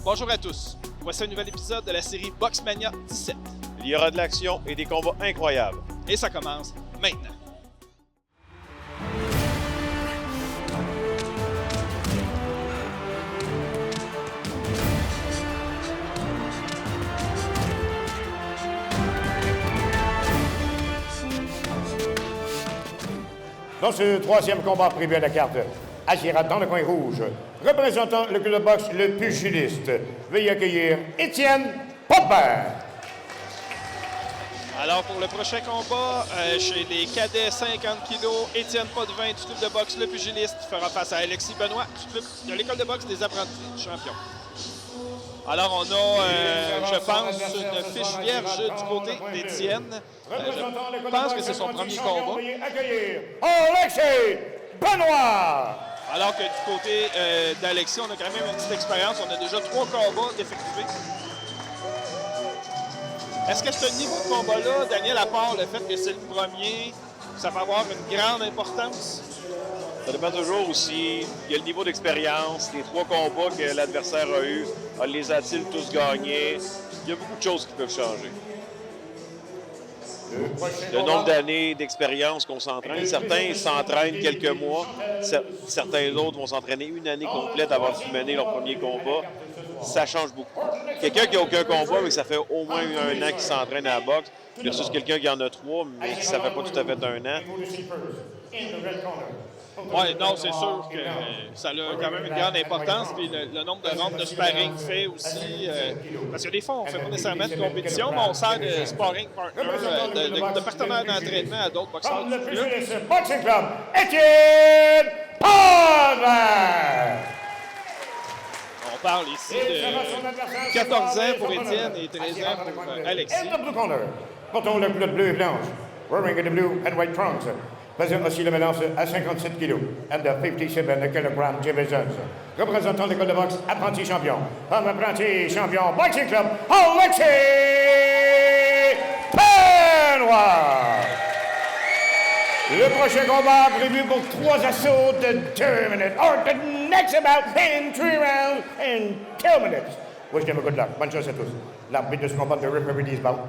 Bonjour à tous, voici un nouvel épisode de la série Boxmania 17. Il y aura de l'action et des combats incroyables. Et ça commence maintenant. Dans ce troisième combat prévu à la carte, agira dans le coin rouge, représentant le club de boxe Le Pugiliste. Veuillez accueillir Étienne Popper. Alors pour le prochain combat, chez les cadets 50 kg, Étienne Potvin du club de boxe Le Pugiliste fera face à Alexis Benoît du club de l'école de boxe des apprentis champions. Alors on a, je pense, une fiche vierge du côté d'Étienne. Je pense que c'est son premier combat. Alexis Benoît. Alors que du côté d'Alexis, on a quand même une petite expérience. On a déjà 3 combats d'effectués. Est-ce que ce niveau de combat-là, Daniel, à part le fait que c'est le premier, ça peut avoir une grande importance? Ça dépend toujours aussi. Il y a le niveau d'expérience, les 3 combats que l'adversaire a eus. Les a-t-il tous gagnés? Il y a beaucoup de choses qui peuvent changer. Le nombre d'années d'expérience qu'on s'entraîne. Certains s'entraînent quelques mois. Certains autres vont s'entraîner une année complète avant de mener leur premier combat. Ça change beaucoup. Quelqu'un qui n'a aucun combat, mais que ça fait au moins un an qu'il s'entraîne à la boxe, versus quelqu'un qui en a 3, mais qui ça fait pas tout à fait un an. Oui, non, c'est sûr que ça a quand même une grande importance. Puis le nombre de rondes de sparring fait aussi. Parce que des fois, on ne fait pas nécessairement de compétition, mais on sert de sparring partner, de partenaire d'entraînement à d'autres boxeurs du club. Boxing Club, Étienne Popper. On parle ici de 14 ans pour Étienne et 13 ans pour Alexis. Portons le bleu et blanche. Wearing the blue and white trunks. Pesant aussi le balance à 57 kg. And 57 kg divisions. Représentant l'école de boxe, apprenti champion. Comme apprenti champion, Boxing Club, Alexis Benoit. Le prochain combat prévu pour 3 assauts de 2 minutes. Or the next bout in 3 rounds in 2 minutes. Wish them a good luck. Bonne chance à tous. L'arbitre de ce combat de referee this bout.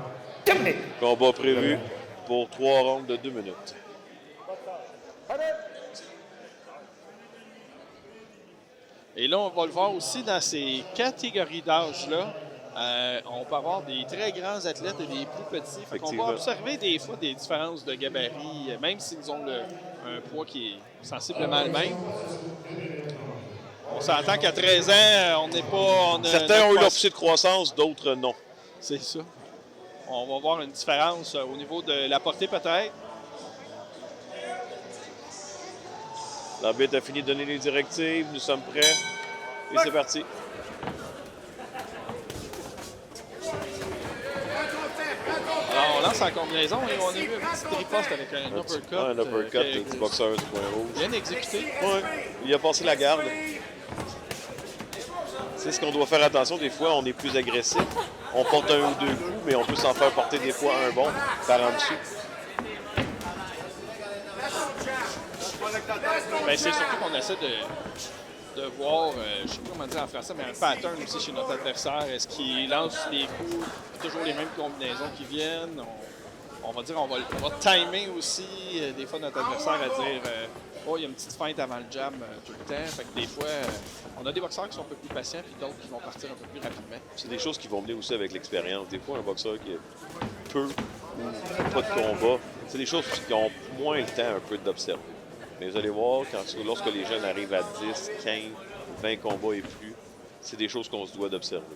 2 minutes. Combat prévu pour 3 rondes de 2 minutes. Et là, on va le voir aussi dans ces catégories d'âge-là. On peut avoir des très grands athlètes et des plus petits. On va observer des fois des différences de gabarit, même s'ils ont un poids qui est sensiblement le même. On s'entend qu'à 13 ans, on n'est pas... Certains ont eu leur poussée de croissance, d'autres non. C'est ça. On va voir une différence au niveau de la portée peut-être. L'arbitre a fini de donner les directives, nous sommes prêts et c'est parti. Alors, on lance en combinaison et on a eu un petit riposte avec un uppercut. Un uppercut du boxeur du coin rouge. Bien exécuté. Oui, il a passé la garde. C'est ce qu'on doit faire attention. Des fois, on est plus agressif. On porte 1 ou 2 coups, mais on peut s'en faire porter des fois un bon par en dessous. Bien, c'est surtout qu'on essaie de voir, je ne sais pas comment dire en français, mais un pattern aussi chez notre adversaire. Est-ce qu'il lance les coups, toujours les mêmes combinaisons qui viennent? On va dire, on va timer aussi, des fois, notre adversaire à dire oh, il y a une petite feinte avant le jab tout le temps. Fait que des fois, on a des boxeurs qui sont un peu plus patients puis d'autres qui vont partir un peu plus rapidement. C'est des choses qui vont venir aussi avec l'expérience. Des fois, un boxeur qui a peu ou pas de combat, c'est des choses qui ont moins le temps un peu d'observer. Mais vous allez voir, lorsque les jeunes arrivent à 10, 15, 20 combats et plus, c'est des choses qu'on se doit d'observer.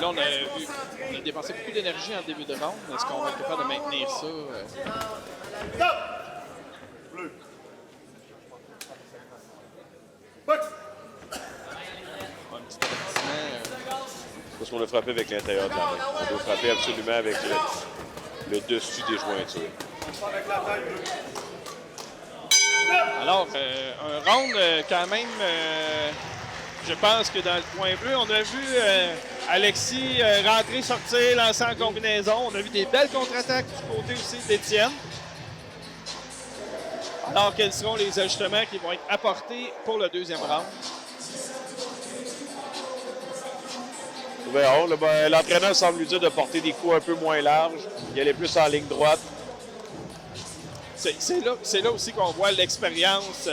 Là, on a dépensé beaucoup d'énergie en début de ronde. Est-ce qu'on va être capable de maintenir ça? Un petit avertissement. Parce qu'on a frappé avec l'intérieur de la main. On doit frapper absolument avec le dessus des jointures. Alors, un round quand même, je pense que dans le coin bleu, on a vu Alexis rentrer, sortir, lancer en combinaison. On a vu des belles contre-attaques du côté aussi d'Étienne. Alors, quels seront les ajustements qui vont être apportés pour le deuxième round? L'entraîneur semble lui dire de porter des coups un peu moins larges, d'y aller plus en ligne droite. C'est là aussi qu'on voit l'expérience,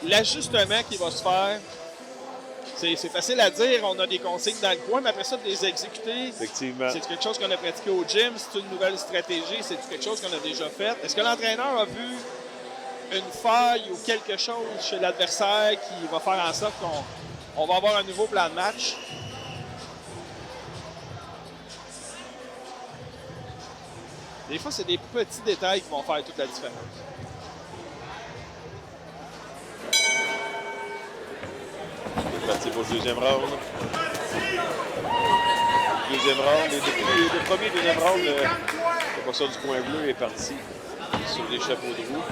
l'ajustement qui va se faire. C'est facile à dire, on a des consignes dans le coin, mais après ça, de les exécuter, Effectivement. c'est quelque chose qu'on a pratiqué au gym, c'est une nouvelle stratégie, c'est quelque chose qu'on a déjà fait. Est-ce que l'entraîneur a vu une faille ou quelque chose chez l'adversaire qui va faire en sorte qu'on va avoir un nouveau plan de match? Des fois, c'est des petits détails qui vont faire toute la différence. C'est parti pour le deuxième round. Deuxième round. Le premier deuxième round, le boxeur du coin bleu est parti sur les chapeaux de roue.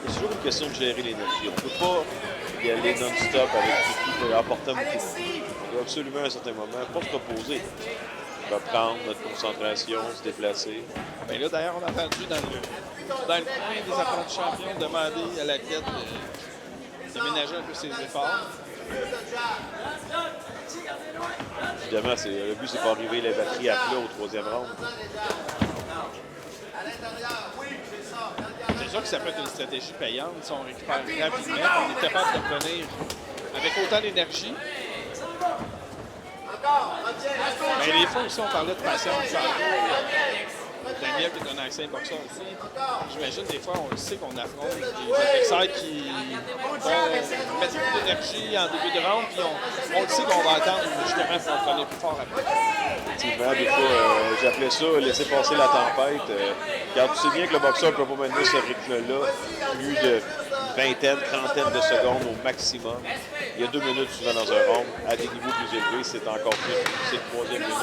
C'est toujours une question de gérer l'énergie. On ne peut pas y aller non-stop avec beaucoup, en portant beaucoup de coups. On doit absolument à un certain moment pas se reposer. On va prendre notre concentration, se déplacer. Bien là, d'ailleurs, on a entendu dans le coin des apprentis champions demander à l'athlète de ménager un peu ses efforts. Évidemment, le but, c'est pas arriver la batterie à plat au troisième round. C'est sûr que ça peut être une stratégie payante si on récupère rapidement. On est capable de revenir avec autant d'énergie. Mais des fois aussi, on parlait de patience. Daniel qui est un ancien boxeur aussi. J'imagine des fois, on le sait qu'on affronte des adversaires qui vont mettre beaucoup d'énergie en début de round, puis on le sait qu'on va attendre justement pour entraîner plus fort après. Effectivement, des fois, j'appelais ça laisser passer la tempête. Car tu sais bien que le boxeur ne peut pas maintenir ce rythme-là plus de vingtaine, trentaine de secondes au maximum. Il y a 2 minutes souvent dans un round. À des niveaux plus élevés, c'est encore plus. C'est le troisième minute.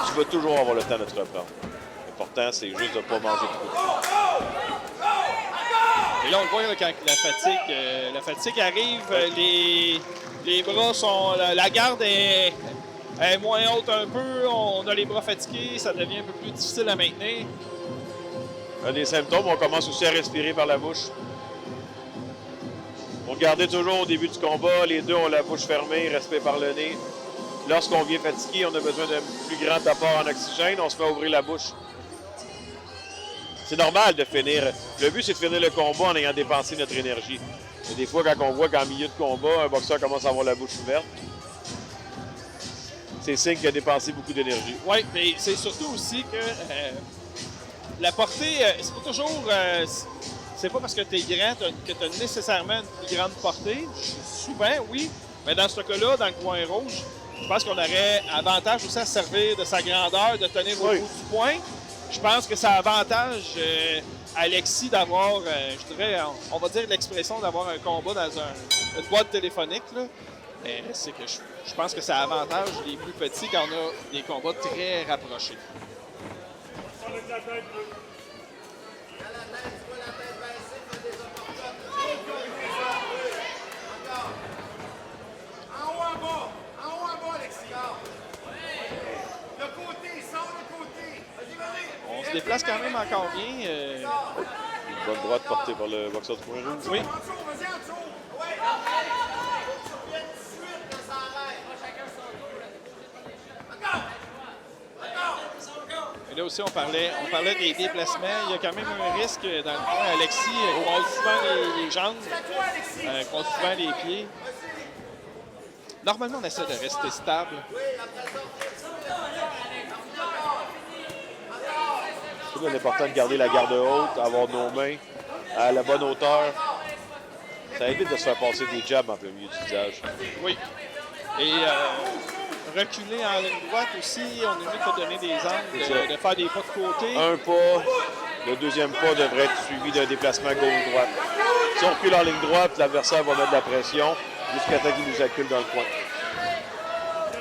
Tu vas toujours avoir le temps de te reprendre. L'important, c'est juste de ne pas manger trop. Et là, on le voit là, quand la fatigue arrive, les bras sont... La garde est moins haute un peu, on a les bras fatigués, ça devient un peu plus difficile à maintenir. Un des symptômes, on commence aussi à respirer par la bouche. On regardait toujours au début du combat, les deux ont la bouche fermée, respire par le nez. Lorsqu'on vient fatigué, on a besoin d'un plus grand apport en oxygène, on se met à ouvrir la bouche. C'est normal de finir. Le but, c'est de finir le combat en ayant dépensé notre énergie. Et des fois, quand on voit qu'en milieu de combat, un boxeur commence à avoir la bouche ouverte, c'est signe qu'il a dépensé beaucoup d'énergie. Oui, mais c'est surtout aussi que la portée, c'est pas toujours... c'est pas parce que tu es grand que tu as nécessairement une plus grande portée. Souvent, oui. Mais dans ce cas-là, dans le coin rouge, je pense qu'on aurait avantage aussi à se servir de sa grandeur, de tenir au bout du poing. Je pense que ça avantage Alexis d'avoir, je dirais, on va dire l'expression d'avoir un combat dans une boîte téléphonique. Là. Mais c'est que je pense que ça avantage les plus petits quand on a des combats très rapprochés. On se déplace quand même encore bien. Une bonne droite portée par le boxeur du coin rouge. Oui. Et là aussi, on parlait des déplacements. Il y a quand même un risque dans le coin. Alexis croise souvent les jambes, croise souvent les pieds. Normalement, on essaie de rester stable. C'est important de garder la garde haute, avoir nos mains à la bonne hauteur. Ça évite de se faire passer des jabs en plein milieu du visage. Oui. Et reculer en ligne droite aussi, on est mieux de donner des angles, de faire des pas de côté. Un pas, le deuxième pas devrait être suivi d'un déplacement gauche-droite. Si on recule en ligne droite, l'adversaire va mettre de la pression jusqu'à temps qu'il nous accule dans le coin.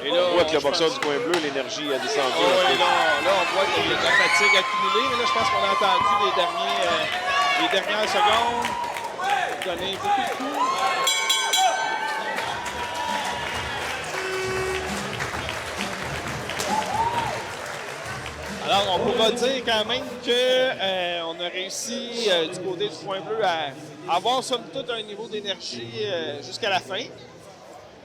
Et là, on voit que le boxeur du coin bleu, l'énergie a descendu. Oh, oui, là, on voit qu'il y a de la fatigue accumulée. Mais là, je pense qu'on a entendu les dernières secondes donner beaucoup de coups. Alors, on pourra dire quand même qu'on a réussi du côté du coin bleu à avoir somme toute un niveau d'énergie jusqu'à la fin.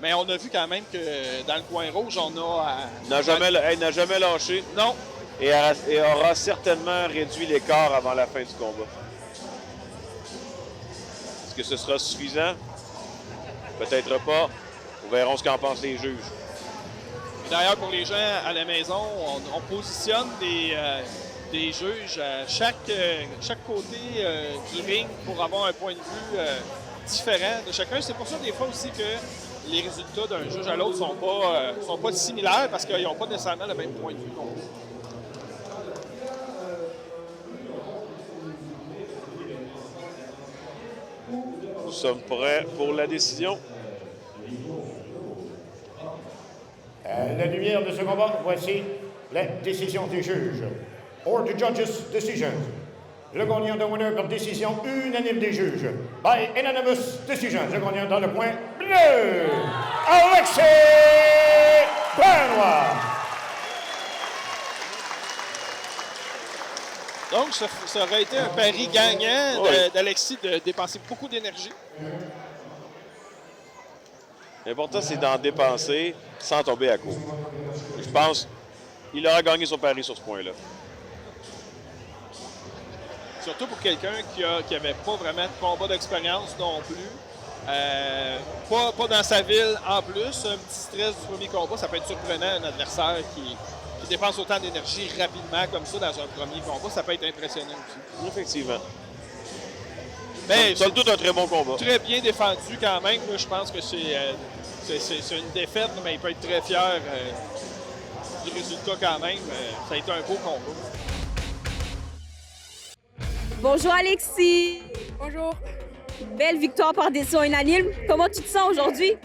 Mais on a vu quand même que dans le coin rouge, on a... n'a jamais lâché. Non. Et aura certainement réduit l'écart avant la fin du combat. Est-ce que ce sera suffisant? Peut-être pas. Nous verrons ce qu'en pensent les juges. D'ailleurs, pour les gens à la maison, on positionne des juges à chaque côté du ring pour avoir un point de vue différent de chacun. C'est pour ça, des fois aussi, que les résultats d'un juge à l'autre sont pas similaires parce qu'ils n'ont pas nécessairement le même point de vue non plus. Nous sommes prêts pour la décision. À la lumière de ce combat, voici la décision des juges. Or the judges' decision. Le gagnant de winner par décision unanime des juges. By unanimous decision. Le gagnant dans le coin bleu. Alexis Benoit. Donc, ça aurait été un pari gagnant d'Alexis de dépenser beaucoup d'énergie. L'important, c'est d'en dépenser sans tomber à court. Je pense qu'il aura gagné son pari sur ce point-là. Surtout pour quelqu'un qui n'avait pas vraiment de combat d'expérience non plus. Pas dans sa ville en plus. Un petit stress du premier combat, ça peut être surprenant, un adversaire qui dépense autant d'énergie rapidement comme ça dans un premier combat. Ça peut être impressionnant aussi. Effectivement. Mais c'est tout un très bon combat. Très bien défendu quand même. Moi, je pense que c'est une défaite, mais il peut être très fier du résultat quand même. Ça a été un beau combat. Bonjour Alexis. Bonjour. Belle victoire par décision unanime. Comment tu te sens aujourd'hui?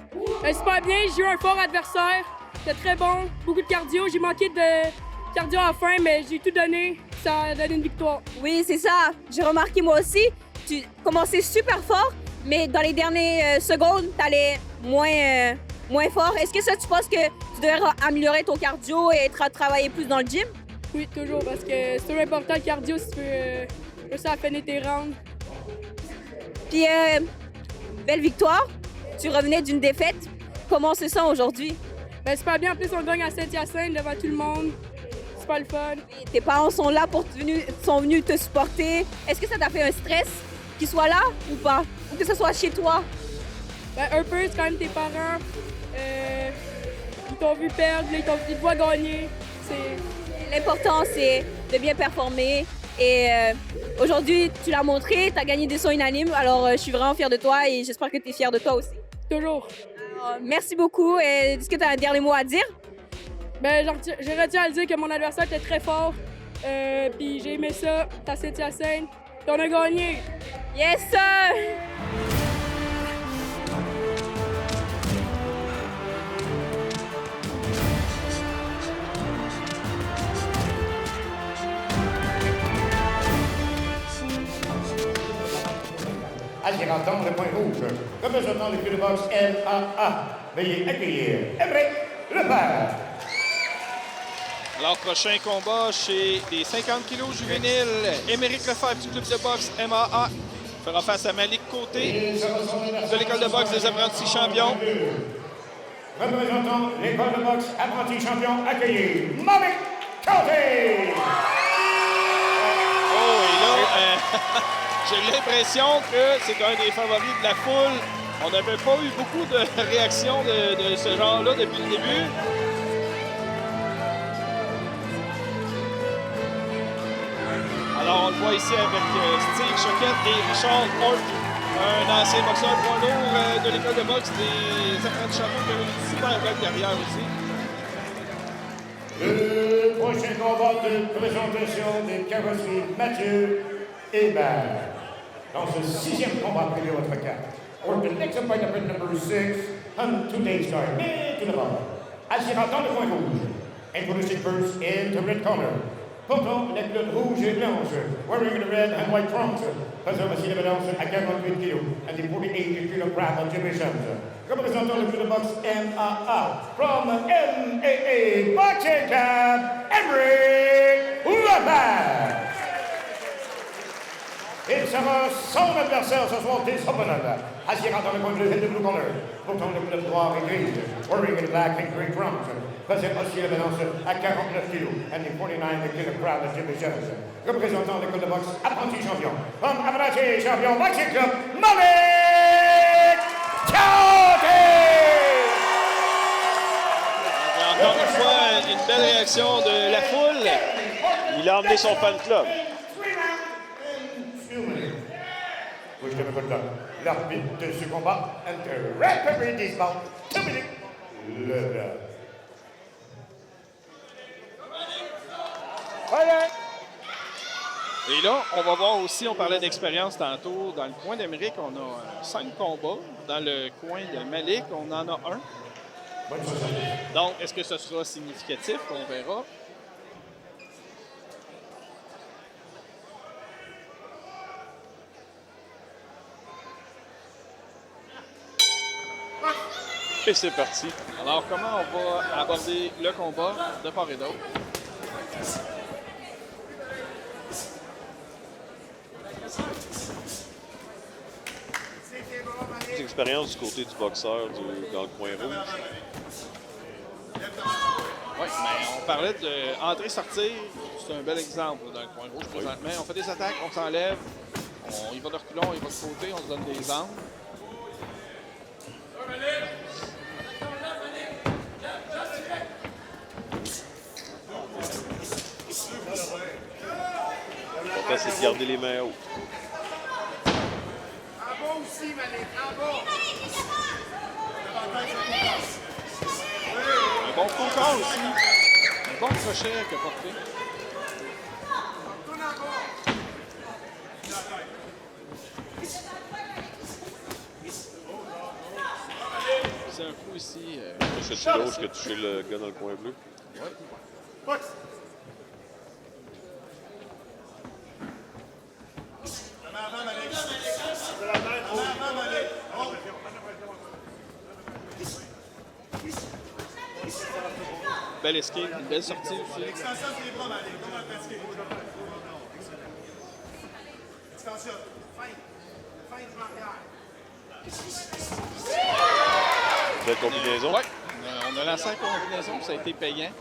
Super bien, j'ai eu un fort adversaire. C'était très bon, beaucoup de cardio. J'ai manqué de cardio à la fin, mais j'ai tout donné. Ça a donné une victoire. Oui, c'est ça. J'ai remarqué moi aussi. Tu commençais super fort, mais dans les dernières secondes, tu allais moins fort. Est-ce que ça, tu penses que tu devrais améliorer ton cardio et travailler plus dans le gym? Oui, toujours, parce que c'est toujours important le cardio si tu veux réussir à finir tes rounds. Puis, belle victoire. Tu revenais d'une défaite. Comment on se sent aujourd'hui? Ben, super bien. En plus, on gagne à Saint-Hyacinthe devant tout le monde. C'est pas le fun. Et tes parents sont là sont venus te supporter. Est-ce que ça t'a fait un stress qu'ils soient là ou pas? Ou que ce soit chez toi? Ben, un peu, c'est quand même tes parents. Ils t'ont vu perdre, ils te voient gagner. L'important, c'est de bien performer. Et aujourd'hui, tu l'as montré, tu as gagné des sons unanimes. Alors, je suis vraiment fière de toi et j'espère que tu es fière de toi aussi. Toujours. Alors, merci beaucoup. Est-ce que tu as un dernier mot à dire? Ben, je retiens à le dire que mon adversaire était très fort. Puis j'ai aimé ça, à Saint-Hyacinthe. Puis on a gagné. Yes, sir! Attirant le point rouge, représentant le club de boxe MAA. Veuillez accueillir Émeric Lefebvre. Alors, prochain combat chez les 50 kg juvéniles. Émeric Lefebvre du club de boxe MAA fera face à Malik Côté de l'école de boxe des apprentis champions. Représentant l'école de boxe apprentis champions, accueillir Malik Côté. Oh, et là, j'ai l'impression que c'est un des favoris de la foule. On n'avait pas eu beaucoup de réactions de ce genre-là depuis le début. Alors, on le voit ici avec Steve Choquette et Richard Hort, un ancien boxeur poids lourd de l'école de boxe des apprentis champions qui a eu une super belle carrière aussi. Le prochain combat de présentation des carrosseries Mathieu Hébert. Dans ce 6e combat prévu à votre carte. Or the next fight up in number 6 on today's card. Mais tout d'abord, attirant dans le coin rouge. Introducing first in the red corner. Portant la culotte rouge et blanche. Wearing the red and white trunks. Faisant aussi la balance à 48 kg and the 48 kg of divisions. représentant le club de boxe MAA, from MAA Boxing Camp, Emery Lopez. Il sera son adversaire ce soir des opponents. Assurant dans le coin bleu et de blue corner. Pourtant le club noir et gris. Wearing in black and green trunks. Faisait aussi la balance à 49 kilos. And the 49 kilo crowd de Jimmy Jones. Représentant le club de boxe apprenti champion. From apprenti champion Boxing Club, Malik Chowdhury. Encore une fois, une belle réaction de la foule. Il a emmené son fan club. Oui, je te m'écoute là. L'arbitre de ce combat, and the referee dismount 2 minutes. Le blanc. Voilà. Et là, on va voir aussi, on parlait d'expérience tantôt. Dans le coin d'Amérique, on a 5 combats. Dans le coin de Malik, on en a 1. Bonne chose. Donc, est-ce que ce sera significatif? On verra. Et c'est parti. Alors, comment on va aborder le combat de part et d'autre? Petite expérience du côté du boxeur dans le coin rouge. Oui, mais on parlait de entrer-sortir. C'est un bel exemple là, dans le coin rouge présentement. On fait des attaques, on s'enlève, on y va de reculons, on y va de côté, on se donne des angles. L'important, c'est de garder les mains hautes. Un bon coup de corps aussi. Un bon crochet qu'il a porté. C'est un coup ici. C'est l'autre qui a touché le gars dans le coin bleu. Ouais. Belle esquive, une belle sortie aussi. Belle combinaison. Ouais. On a lancé la combinaison, ça a été payant.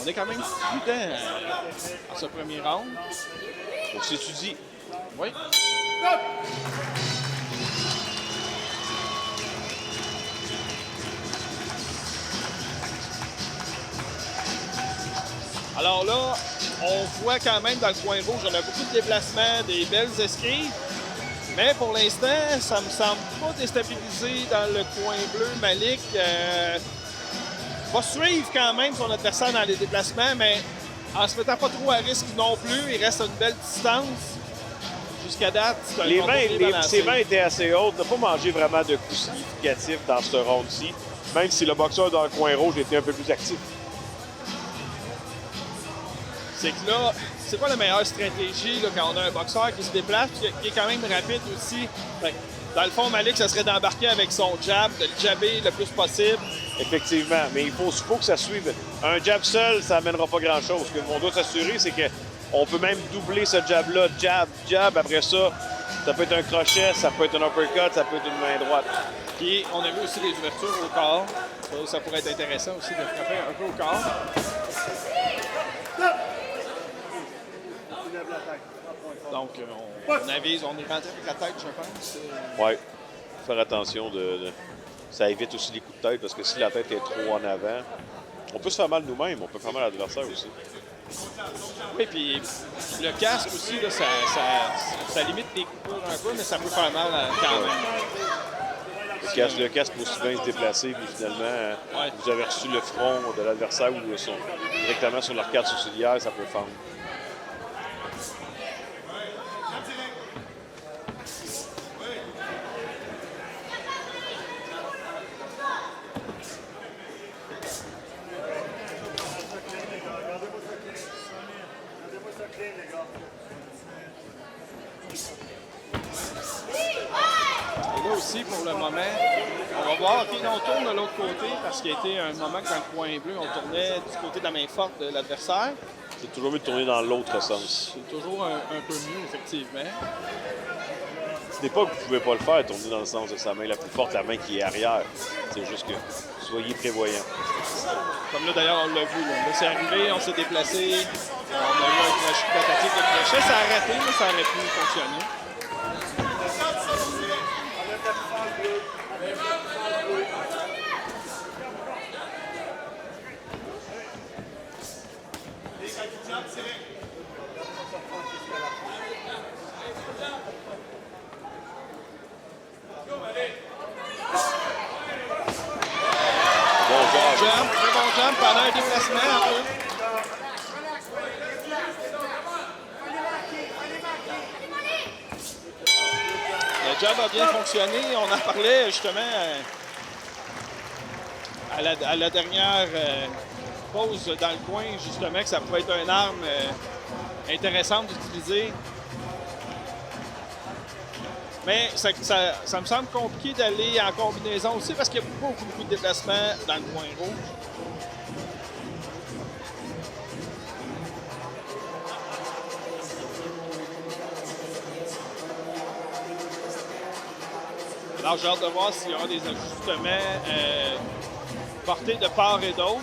On est quand même prudent en ce premier round. On s'étudie. Oui. Alors là, on voit quand même dans le coin rouge, on a beaucoup de déplacements, des belles esquives. Mais pour l'instant, ça me semble pas déstabilisé dans le coin bleu. Malik va suivre quand même son adversaire dans les déplacements, mais en se mettant pas trop à risque non plus. Il reste à une belle distance. Jusqu'à date, c'est un combat bien balancé. Ses mains étaient assez hautes. Il n'a pas mangé vraiment de coups significatifs dans ce round-ci, même si le boxeur dans le coin rouge était un peu plus actif. C'est que là, c'est quoi la meilleure stratégie là, quand on a un boxeur qui se déplace et qui est quand même rapide aussi? Fait que, dans le fond, Malik, ça serait d'embarquer avec son jab, de le jabber le plus possible. Effectivement, mais il faut que ça suive. Un jab seul, ça n'amènera pas grand-chose. Ce qu'on doit s'assurer, c'est qu'on peut même doubler ce jab-là. Jab, jab, après ça, ça peut être un crochet, ça peut être un uppercut, ça peut être une main droite. Puis on a vu aussi les ouvertures au corps. Ça pourrait être intéressant aussi de frapper un peu au corps. Donc, on avise, on est rentré avec la tête, je pense. Oui. Faire attention ça évite aussi les coups de tête parce que si la tête est trop en avant, on peut se faire mal nous-mêmes, on peut faire mal à l'adversaire aussi. Oui, puis le casque aussi, là, ça limite les coups de poing un peu, mais ça peut faire mal quand même. Le casque peut aussi bien se déplacer, puis finalement, vous avez reçu le front de l'adversaire ou directement sur l'arcade sourcilière, ça peut fendre. ici pour le moment. On va voir. OK, là, on tourne de l'autre côté parce qu'il y a été un moment quand le coin bleu, on tournait du côté de la main forte de l'adversaire. C'est toujours mieux de tourner dans l'autre sens. C'est toujours un peu mieux, effectivement. Ce n'est pas que vous ne pouvez pas le faire, tourner dans le sens de sa main la plus forte, la main qui est arrière. C'est juste que soyez prévoyants. Comme là, d'ailleurs, on l'a vu. Là, c'est arrivé, on s'est déplacé. On a eu une tentative de crochet. Ça a raté, mais ça aurait pu fonctionner. Très bon jump pendant un déplacement en plus. Le jump a bien fonctionné. On en parlait justement à la dernière pause dans le coin, justement, que ça pouvait être une arme intéressante d'utiliser. Mais ça me semble compliqué d'aller en combinaison aussi parce qu'il y a beaucoup de déplacements dans le coin rouge. Alors, j'ai hâte de voir s'il y aura des ajustements portés de part et d'autre.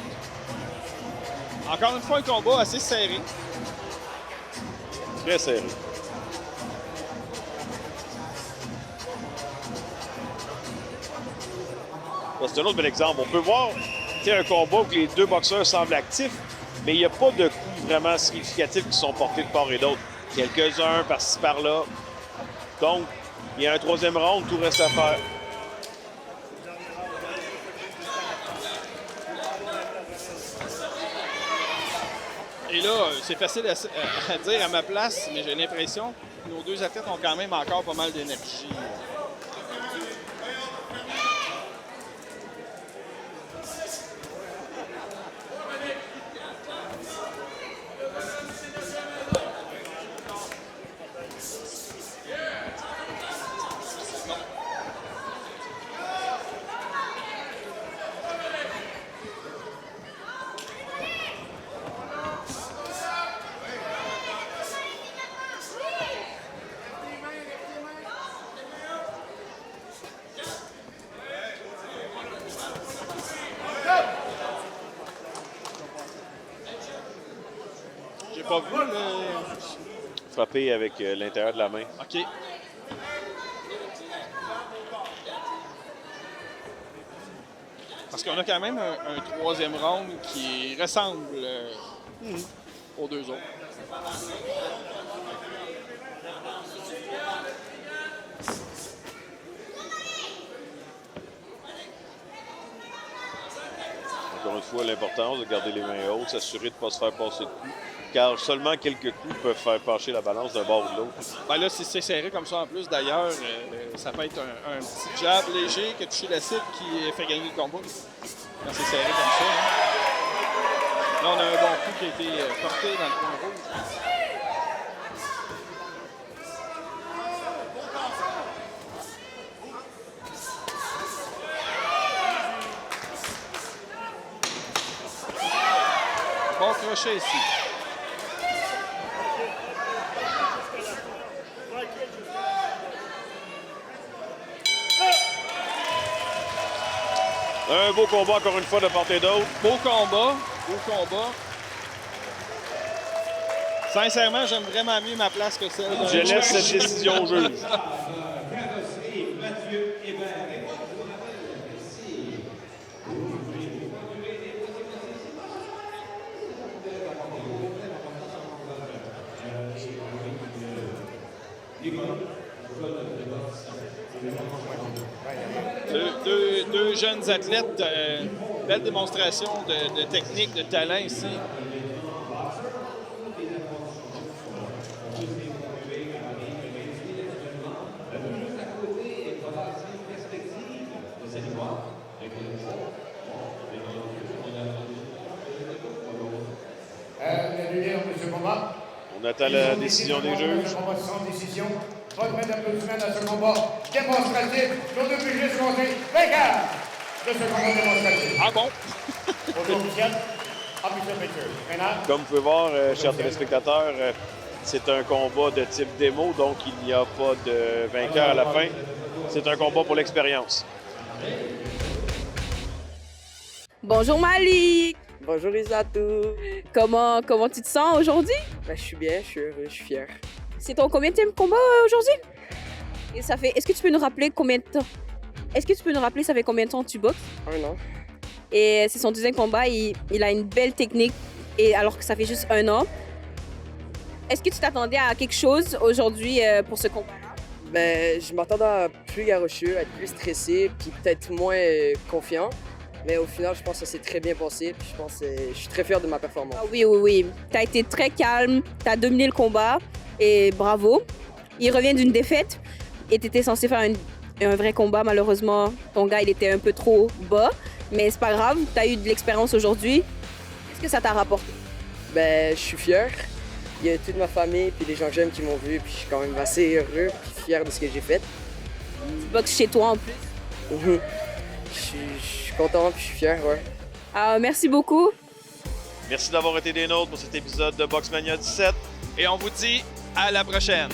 Encore une fois, un combat assez serré. Très serré. C'est un autre bel exemple. On peut voir un combat où les deux boxeurs semblent actifs, mais il n'y a pas de coups vraiment significatifs qui sont portés de part et d'autre. Quelques-uns par-ci par-là. Donc, il y a un troisième round, tout reste à faire. Et là, c'est facile à dire à ma place, mais j'ai l'impression que nos deux athlètes ont quand même encore pas mal d'énergie. J'ai pas vu le... Frapper avec l'intérieur de la main. OK. Parce qu'on a quand même un troisième round qui ressemble aux deux autres. Encore une fois, l'importance de garder les mains hautes, s'assurer de ne pas se faire passer de coups, car seulement quelques coups peuvent faire pencher la balance d'un bord ou de l'autre. Ben là, si c'est serré comme ça en plus, d'ailleurs, ça peut être un petit jab léger qui a touché la cible qui fait gagner le combat. Quand c'est serré comme ça. Hein. Là, on a un bon coup qui a été porté dans le coin rouge. Bon crochet ici. Un beau combat, encore une fois, de part et d'autre. Beau combat. Sincèrement, j'aime vraiment mieux ma place que celle de... Je laisse cette décision au juge. Deux jeunes athlètes, belle démonstration de technique, de talent ici. De ce combat. On attend la décision des juges. Combat sans décision. Votre main d'applaudissement à ce combat démonstratif. Nos deux pugilés sont vainqueurs de ce combat démonstratif. Ah bon? Bonjour, Michel. Official picture. Maintenant, Comme vous pouvez voir, chers téléspectateurs, c'est un combat de type démo, donc il n'y a pas de vainqueur à la fin. C'est un combat pour l'expérience. Bonjour Malik! Bonjour Isatou. Comment tu te sens aujourd'hui? Ben, je suis bien, je suis heureux, je suis fier. C'est ton combienième combat aujourd'hui? Et ça fait. Est-ce que tu peux nous rappeler combien de temps? Est-ce que tu peux nous rappeler ça fait combien de temps que tu boxes? 1 an. Et c'est son deuxième combat. Il a une belle technique. Et alors que ça fait juste 1 an. Est-ce que tu t'attendais à quelque chose aujourd'hui pour ce combat-là? Ben, je m'attendais à plus garrocheux, à être plus stressé, puis peut-être moins confiant. Mais au final, je pense que ça s'est très bien passé. Puis je pense que je suis très fier de ma performance. Ah oui. Tu as été très calme. Tu as dominé le combat. Et bravo. Il revient d'une défaite. Et tu étais censé faire un vrai combat. Malheureusement, ton gars, il était un peu trop bas. Mais c'est pas grave. Tu as eu de l'expérience aujourd'hui. Qu'est-ce que ça t'a rapporté? Ben, je suis fier. Il y a toute ma famille puis les gens que j'aime qui m'ont vu. Puis je suis quand même assez heureux puis fier de ce que j'ai fait. Tu boxes chez toi en plus. Je suis content puis je suis fier, ouais. Ah, merci beaucoup. Merci d'avoir été des nôtres pour cet épisode de Boxmania 17. Et on vous dit à la prochaine.